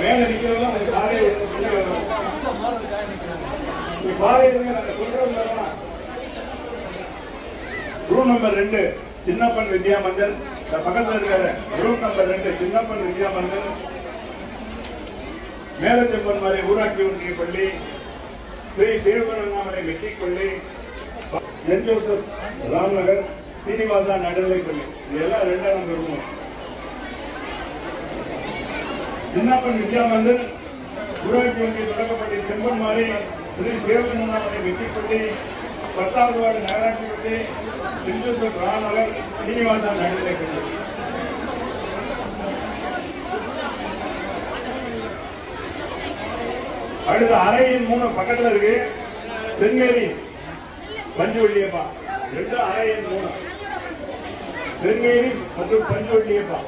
மேல நிக்கிறோம் பாதை ரூம் நம்பர் 2 சின்னப்பன் வித்யா மந்திர் பக்கத்தில் இருக்காரு. ரூம் நம்பர் 2 சின்னப்பன் வித்யா மந்திர், மேலச்செம்பன் மாதிரி ஊராட்சி ஒன்றிய பள்ளி, ஸ்ரீ சேவகண்ணாமலை மெட்ரிக் பள்ளி, சென்ட் ஜோசப் ராம்நகர், சீனிவாசா நடுநிலை பள்ளி, இதெல்லாம் 2ஆம் நம்பர் ரூம். சின்னப்பன் வித்யா மந்திர், ஊராட்சி ஒன்றிய தொடக்கப்பள்ளி செம்பன்மாரி, ஸ்ரீ சேவகண்ணாமலை மெட்ரிக் பள்ளி, 10வது வார்டு நகராட்சி பள்ளி, சென்ட் ஜோசப் ராம்நகர், சீனிவாசா நடுநிலை பள்ளி. அடுத்த அறையின் 3 பக்கத்தில் இருக்கு. செங்கேரி பஞ்சுவள்ளியப்பா 2 அறையின் 3 செங்கேரி மற்றும் பஞ்சுவள்ளியப்பா.